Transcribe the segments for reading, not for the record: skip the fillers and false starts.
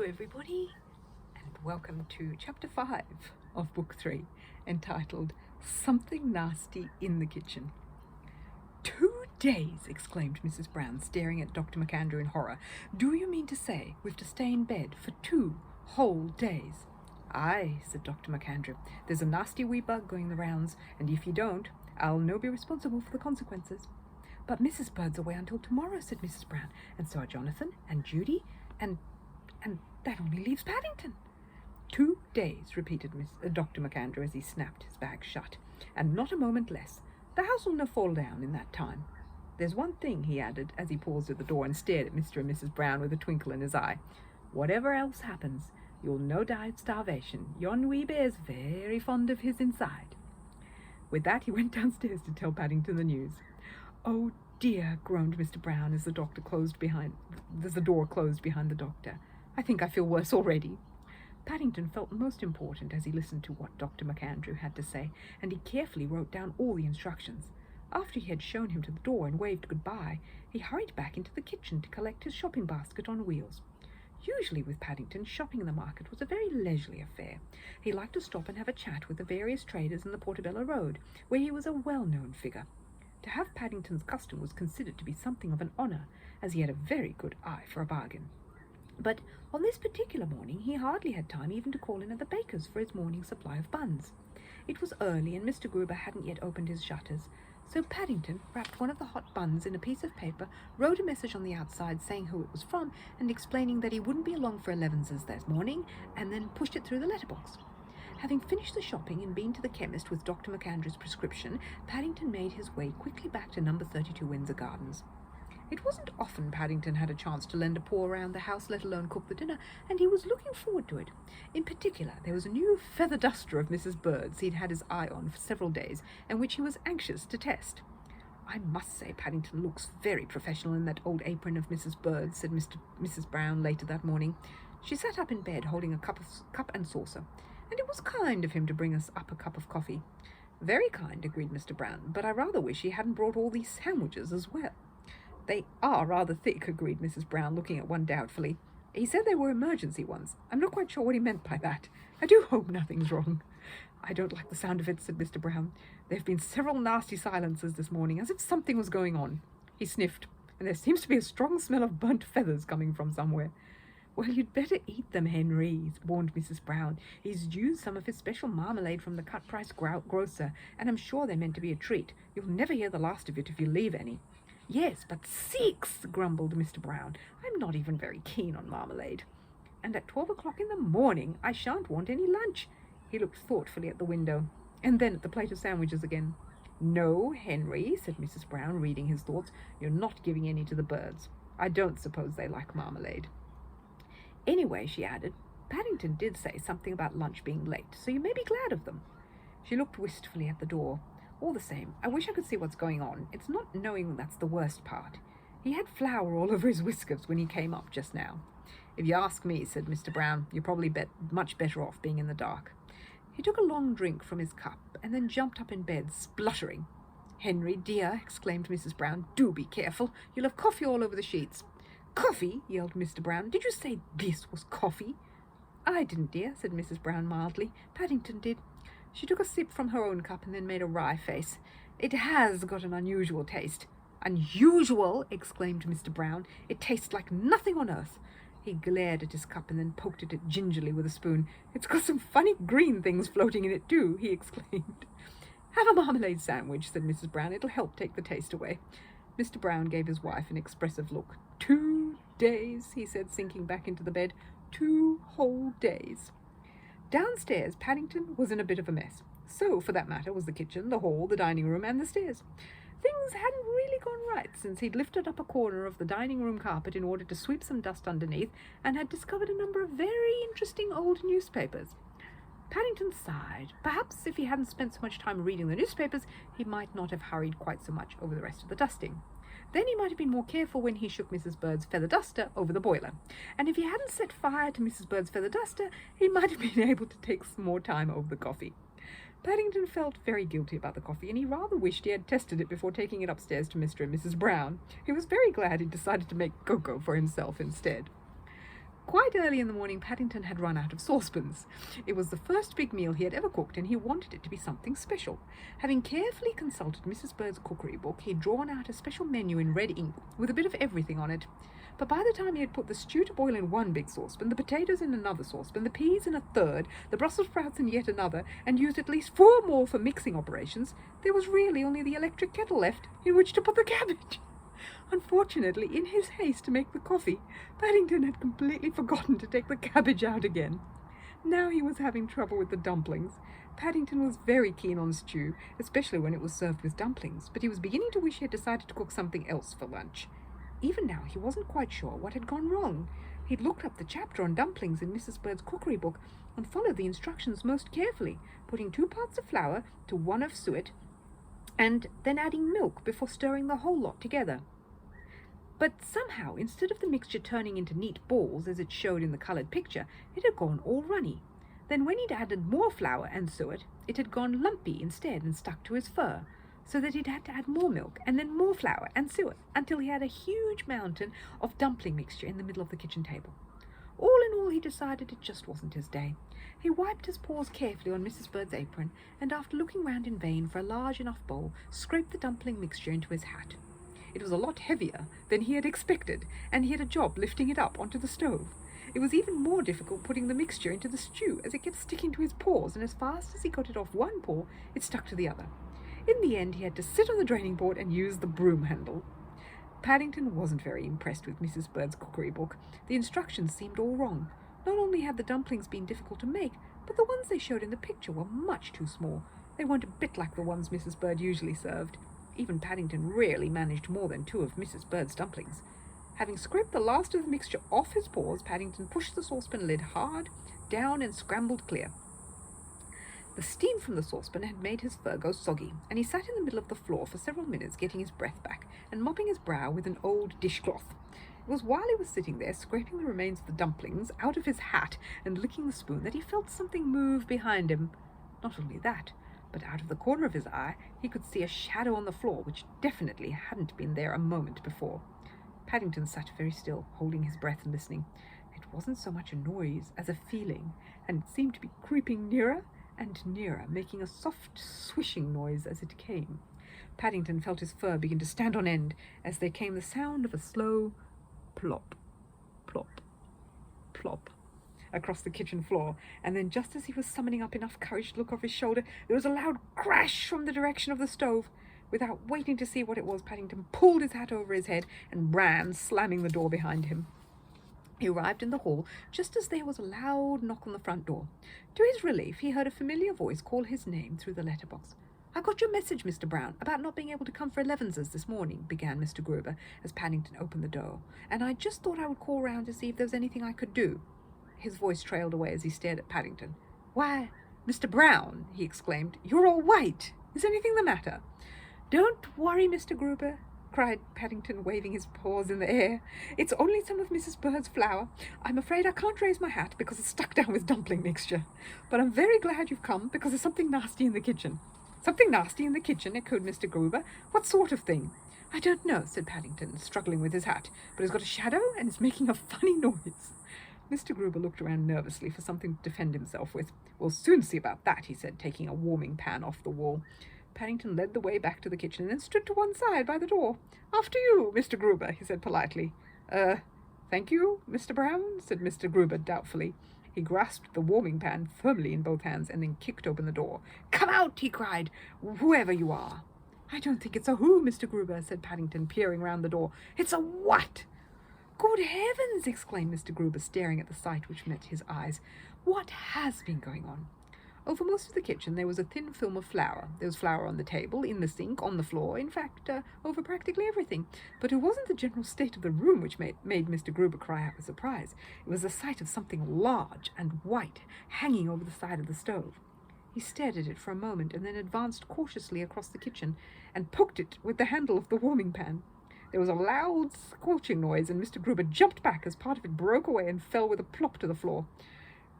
everybody, and welcome to Chapter 5 of Book 3, entitled Something Nasty in the Kitchen. 2 days, exclaimed Mrs. Brown, staring at Dr. McAndrew in horror. Do you mean to say we've to stay in bed for 2 whole days? Aye, said Dr. McAndrew. There's a nasty wee bug going the rounds, and if you don't, I'll no be responsible for the consequences. But Mrs. Bird's away until tomorrow, said Mrs. Brown, and so are Jonathan and Judy, and that only leaves Paddington. 2 days, repeated Dr. McAndrew as he snapped his bag shut, and not a moment less. The house will no fall down in that time. There's one thing, he added, as he paused at the door and stared at Mr. and Mrs. Brown with a twinkle in his eye. Whatever else happens, you'll no die of starvation. Yon wee bear's very fond of his inside. With that, he went downstairs to tell Paddington the news. Oh dear, groaned Mr. Brown as the door closed behind the doctor. I think I feel worse already. Paddington felt most important as he listened to what Dr. McAndrew had to say, and he carefully wrote down all the instructions. After he had shown him to the door and waved goodbye, he hurried back into the kitchen to collect his shopping basket on wheels. Usually with Paddington, shopping in the market was a very leisurely affair. He liked to stop and have a chat with the various traders in the Portobello Road, where he was a well-known figure. To have Paddington's custom was considered to be something of an honour, as he had a very good eye for a bargain. But on this particular morning he hardly had time even to call in at the baker's for his morning supply of buns. It was early, and Mr. Gruber hadn't yet opened his shutters, so Paddington wrapped one of the hot buns in a piece of paper, wrote a message on the outside saying who it was from, and explaining that he wouldn't be along for 11's that morning, and then pushed it through the letterbox. Having finished the shopping and been to the chemist with Dr. McAndrew's prescription, Paddington made his way quickly back to number 32 Windsor Gardens. It wasn't often Paddington had a chance to lend a paw around the house, let alone cook the dinner, and he was looking forward to it. In particular, there was a new feather duster of Mrs. Bird's he'd had his eye on for several days, and which he was anxious to test. I must say Paddington looks very professional in that old apron of Mrs. Bird's, said Mrs. Brown later that morning. She sat up in bed holding a cup and saucer, and it was kind of him to bring us up a cup of coffee. Very kind, agreed Mr. Brown, but I rather wish he hadn't brought all these sandwiches as well. They are rather thick, agreed Mrs. Brown, looking at one doubtfully. He said they were emergency ones. I'm not quite sure what he meant by that. I do hope nothing's wrong. I don't like the sound of it, said Mr. Brown. There have been several nasty silences this morning, as if something was going on. He sniffed, and there seems to be a strong smell of burnt feathers coming from somewhere. Well, you'd better eat them, Henry, warned Mrs. Brown. He's used some of his special marmalade from the cut-price grocer, and I'm sure they're meant to be a treat. You'll never hear the last of it if you leave any. Yes, but 6, grumbled Mr. Brown. I'm not even very keen on marmalade. And at 12 o'clock in the morning I shan't want any lunch. He looked thoughtfully at the window, and then at the plate of sandwiches again. No, Henry, said Mrs. Brown, reading his thoughts, you're not giving any to the birds. I don't suppose they like marmalade. Anyway, she added, Paddington did say something about lunch being late, so you may be glad of them. She looked wistfully at the door. All the same, I wish I could see what's going on. It's not knowing that's the worst part. He had flour all over his whiskers when he came up just now. If you ask me, said Mr. Brown, you're probably much better off being in the dark. He took a long drink from his cup and then jumped up in bed, spluttering. Henry, dear, exclaimed Mrs. Brown, do be careful. You'll have coffee all over the sheets. Coffee, yelled Mr. Brown. Did you say this was coffee? I didn't, dear, said Mrs. Brown mildly. Paddington did. She took a sip from her own cup and then made a wry face. It has got an unusual taste. Unusual, exclaimed Mr. Brown. It tastes like nothing on earth. He glared at his cup and then poked at it gingerly with a spoon. It's got some funny green things floating in it too, he exclaimed. Have a marmalade sandwich, said Mrs. Brown. It'll help take the taste away. Mr. Brown gave his wife an expressive look. 2 days, he said, sinking back into the bed. 2 whole days. Downstairs, Paddington was in a bit of a mess. So, for that matter, was the kitchen, the hall, the dining room, and the stairs. Things hadn't really gone right since he'd lifted up a corner of the dining room carpet in order to sweep some dust underneath, and had discovered a number of very interesting old newspapers. Paddington sighed. Perhaps if he hadn't spent so much time reading the newspapers, he might not have hurried quite so much over the rest of the dusting. Then he might have been more careful when he shook Mrs. Bird's feather duster over the boiler. And if he hadn't set fire to Mrs. Bird's feather duster, he might have been able to take some more time over the coffee. Paddington felt very guilty about the coffee, and he rather wished he had tested it before taking it upstairs to Mr. and Mrs. Brown. He was very glad he'd decided to make cocoa for himself instead. Quite early in the morning, Paddington had run out of saucepans. It was the first big meal he had ever cooked, and he wanted it to be something special. Having carefully consulted Mrs. Bird's cookery book, he had drawn out a special menu in red ink with a bit of everything on it. But by the time he had put the stew to boil in one big saucepan, the potatoes in another saucepan, the peas in a third, the Brussels sprouts in yet another, and used at least 4 more for mixing operations, there was really only the electric kettle left in which to put the cabbage. Unfortunately, in his haste to make the coffee, Paddington had completely forgotten to take the cabbage out again. Now he was having trouble with the dumplings. Paddington was very keen on stew, especially when it was served with dumplings, but he was beginning to wish he had decided to cook something else for lunch. Even now he wasn't quite sure what had gone wrong. He'd looked up the chapter on dumplings in Mrs. Bird's cookery book and followed the instructions most carefully, putting 2 parts of flour to 1 of suet, and then adding milk before stirring the whole lot together. But somehow, instead of the mixture turning into neat balls as it showed in the coloured picture, it had gone all runny. Then when he'd added more flour and suet, it had gone lumpy instead and stuck to his fur, so that he'd had to add more milk and then more flour and suet until he had a huge mountain of dumpling mixture in the middle of the kitchen table. All in all, he decided it just wasn't his day. He wiped his paws carefully on Mrs. Bird's apron, and after looking round in vain for a large enough bowl, scraped the dumpling mixture into his hat. It was a lot heavier than he had expected, and he had a job lifting it up onto the stove. It was even more difficult putting the mixture into the stew, as it kept sticking to his paws, and as fast as he got it off one paw, it stuck to the other. In the end, he had to sit on the draining board and use the broom handle. Paddington wasn't very impressed with Mrs. Bird's cookery book. The instructions seemed all wrong. Not only had the dumplings been difficult to make, but the ones they showed in the picture were much too small. They weren't a bit like the ones Mrs. Bird usually served. Even Paddington rarely managed more than 2 of Mrs. Bird's dumplings. Having scraped the last of the mixture off his paws, Paddington pushed the saucepan lid hard down and scrambled clear. The steam from the saucepan had made his fur go soggy, and he sat in the middle of the floor for several minutes getting his breath back and mopping his brow with an old dishcloth. It was while he was sitting there, scraping the remains of the dumplings out of his hat and licking the spoon, that he felt something move behind him. Not only that, but out of the corner of his eye he could see a shadow on the floor which definitely hadn't been there a moment before. Paddington sat very still, holding his breath and listening. It wasn't so much a noise as a feeling, and it seemed to be creeping nearer and nearer, making a soft swishing noise as it came. Paddington felt his fur begin to stand on end as there came the sound of a slow plop, plop, plop across the kitchen floor, and then just as he was summoning up enough courage to look over his shoulder, there was a loud crash from the direction of the stove. Without waiting to see what it was, Paddington pulled his hat over his head and ran, slamming the door behind him. He arrived in the hall just as there was a loud knock on the front door. To his relief, he heard a familiar voice call his name through the letterbox. "I got your message, Mr. Brown, about not being able to come for 11s this morning," began Mr. Gruber as Paddington opened the door, "and I just thought I would call round to see if there was anything I could do." His voice trailed away as he stared at Paddington. "Why, Mr. Brown," he exclaimed, "you're all white. Is anything the matter?" "Don't worry, Mr. Gruber," cried Paddington, waving his paws in the air. "It's only some of Mrs. Bird's flour. I'm afraid I can't raise my hat because it's stuck down with dumpling mixture. But I'm very glad you've come because there's something nasty in the kitchen." "Something nasty in the kitchen?" echoed Mr. Gruber. "What sort of thing?" "I don't know," said Paddington, struggling with his hat, "but it's got a shadow and it's making a funny noise." Mr. Gruber looked around nervously for something to defend himself with. "We'll soon see about that," he said, taking a warming pan off the wall. Paddington led the way back to the kitchen and then stood to one side by the door. "After you, Mr. Gruber," he said politely. Thank you, Mr. Brown," said Mr. Gruber doubtfully. He grasped the warming pan firmly in both hands and then kicked open the door. "Come out," he cried, "whoever you are." "I don't think it's a who, Mr. Gruber," said Paddington, peering round the door. "It's a what?" "Good heavens!" exclaimed Mr. Gruber, staring at the sight which met his eyes. "What has been going on?" Over most of the kitchen there was a thin film of flour. There was flour on the table, in the sink, on the floor, in fact, over practically everything. But it wasn't the general state of the room which made Mr. Gruber cry out with surprise. It was the sight of something large and white hanging over the side of the stove. He stared at it for a moment and then advanced cautiously across the kitchen and poked it with the handle of the warming pan. There was a loud squelching noise, and Mr. Gruber jumped back as part of it broke away and fell with a plop to the floor.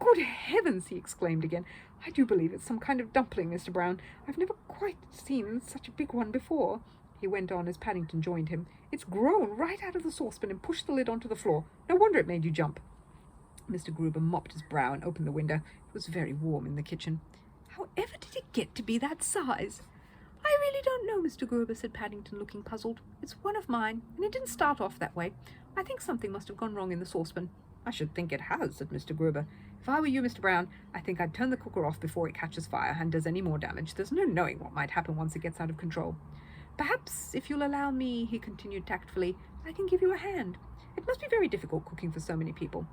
"Good heavens!" he exclaimed again. "I do believe it's some kind of dumpling, Mr. Brown. I've never quite seen such a big one before," he went on as Paddington joined him. "It's grown right out of the saucepan and pushed the lid onto the floor. No wonder it made you jump." Mr. Gruber mopped his brow and opened the window. It was very warm in the kitchen. However did it get to be that size? I really don't know, Mr. Gruber, said Paddington, looking puzzled. It's one of mine, and it didn't start off that way. I think something must have gone wrong in the saucepan. I should think it has, said Mr. Gruber. If I were you, Mr. Brown, I think I'd turn the cooker off before it catches fire and does any more damage. There's no knowing what might happen once it gets out of control. Perhaps, if you'll allow me, he continued tactfully, I can give you a hand. It must be very difficult cooking for so many people.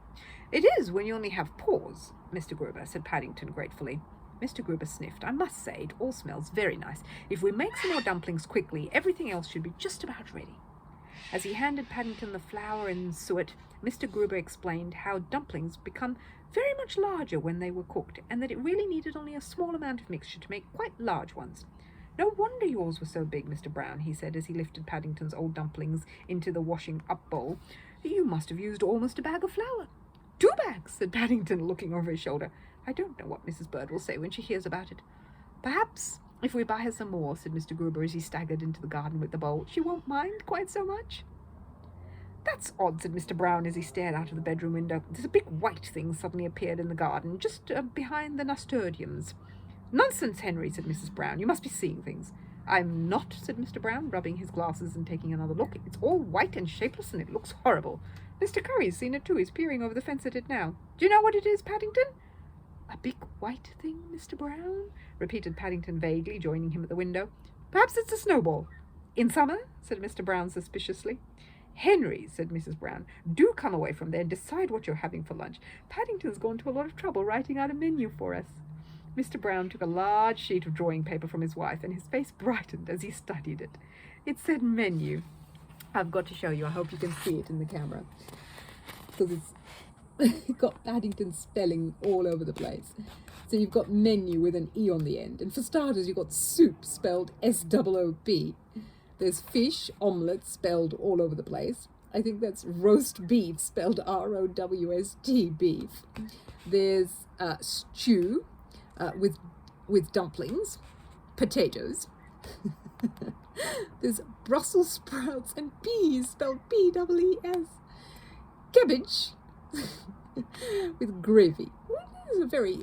It is when you only have paws, Mr. Gruber, said Paddington gratefully. Mr. Gruber sniffed. I must say, it all smells very nice. If we make some more dumplings quickly, everything else should be just about ready. As he handed Paddington the flour and suet, Mr. Gruber explained how dumplings become very much larger when they were cooked, and that it really needed only a small amount of mixture to make quite large ones. No wonder yours were so big, Mr. Brown, he said as he lifted Paddington's old dumplings into the washing-up bowl. You must have used almost a bag of flour. 2 bags, said Paddington, looking over his shoulder. I don't know what Mrs. Bird will say when she hears about it. Perhaps, if we buy her some more, said Mr. Gruber as he staggered into the garden with the bowl, she won't mind quite so much. That's odd, said Mr. Brown as he stared out of the bedroom window. There's a big white thing suddenly appeared in the garden, just behind the nasturtiums. Nonsense, Henry, said Mrs. Brown. You must be seeing things. I'm not, said Mr. Brown, rubbing his glasses and taking another look. It's all white and shapeless, and it looks horrible. Mr. Curry's seen it too. He's peering over the fence at it now. Do you know what it is, Paddington? A big white thing, Mr. Brown? Repeated Paddington vaguely, joining him at the window. Perhaps it's a snowball. In summer? Said Mr. Brown suspiciously. Henry, said Mrs. Brown, do come away from there and decide what you're having for lunch. Paddington's gone to a lot of trouble writing out a menu for us. Mr. Brown took a large sheet of drawing paper from his wife, and his face brightened as he studied it. It said menu. I've got to show you. I hope you can see it in the camera, because it's got Paddington spelling all over the place. So you've got menu with an E on the end. And for starters, you've got soup spelled S-O-O-P. There's fish, omelette spelled all over the place. I think that's roast beef spelled R-O-W-S-T, beef. There's stew with dumplings, potatoes. There's Brussels sprouts and peas spelled P-E-E-S. Cabbage with gravy. This is a very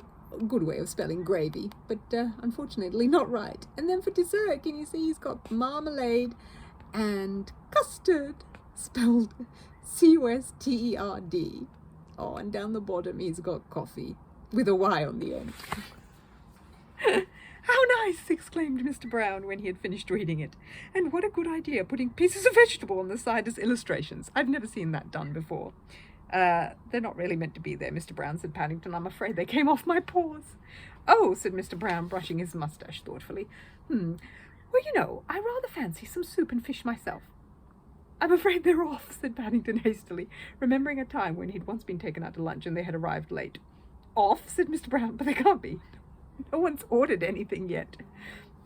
good way of spelling gravy, but unfortunately not right. And then for dessert, can you see he's got marmalade and custard spelled C-U-S-T-E-R-D. Oh, and down the bottom he's got coffee with a Y on the end. How nice, exclaimed Mr. Brown when he had finished reading it. And what a good idea, putting pieces of vegetable on the side as illustrations. I've never seen that done before. They're not really meant to be there, Mr. Brown, said Paddington. I'm afraid they came off my paws. Oh, said Mr. Brown, brushing his moustache thoughtfully. Well, you know, I rather fancy some soup and fish myself. I'm afraid they're off, said Paddington hastily, remembering a time when he'd once been taken out to lunch and they had arrived late. Off, said Mr. Brown, but they can't be. No one's ordered anything yet.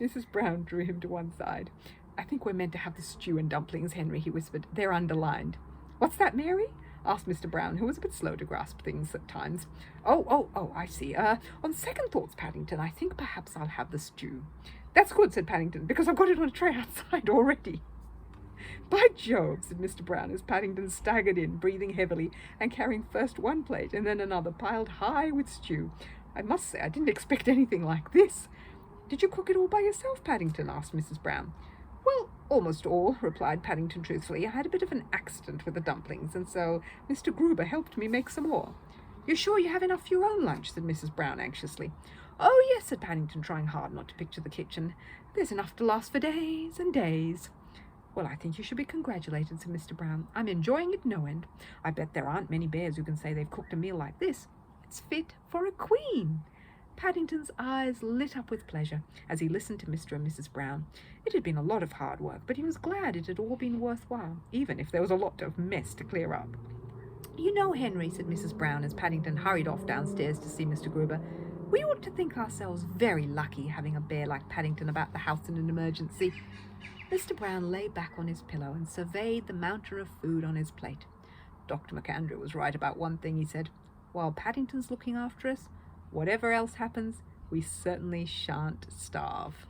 Mrs. Brown drew him to one side. I think we're meant to have the stew and dumplings, Henry, he whispered. They're underlined. What's that, Mary? Asked Mr. Brown, who was a bit slow to grasp things at times. Oh, I see. On second thoughts, Paddington, I think perhaps I'll have the stew. That's good, said Paddington, because I've got it on a tray outside already. By Jove, said Mr. Brown, as Paddington staggered in, breathing heavily, and carrying first one plate and then another, piled high with stew. I must say I didn't expect anything like this. Did you cook it all by yourself, Paddington? Asked Mrs. Brown. Well, almost all, replied Paddington truthfully. I had a bit of an accident with the dumplings, and so Mr. Gruber helped me make some more. You're sure you have enough for your own lunch? Said Mrs. Brown anxiously. Oh, yes, said Paddington, trying hard not to picture the kitchen. There's enough to last for days and days. Well, I think you should be congratulated, said Mr. Brown. I'm enjoying it no end. I bet there aren't many bears who can say they've cooked a meal like this. It's fit for a queen. Paddington's eyes lit up with pleasure as he listened to Mr. and Mrs. Brown. It had been a lot of hard work, but he was glad it had all been worthwhile, even if there was a lot of mess to clear up. You know, Henry, said Mrs. Brown as Paddington hurried off downstairs to see Mr. Gruber, we ought to think ourselves very lucky having a bear like Paddington about the house in an emergency. Mr. Brown lay back on his pillow and surveyed the mountain of food on his plate. Dr. McAndrew was right about one thing, he said. While Paddington's looking after us, whatever else happens, we certainly shan't starve.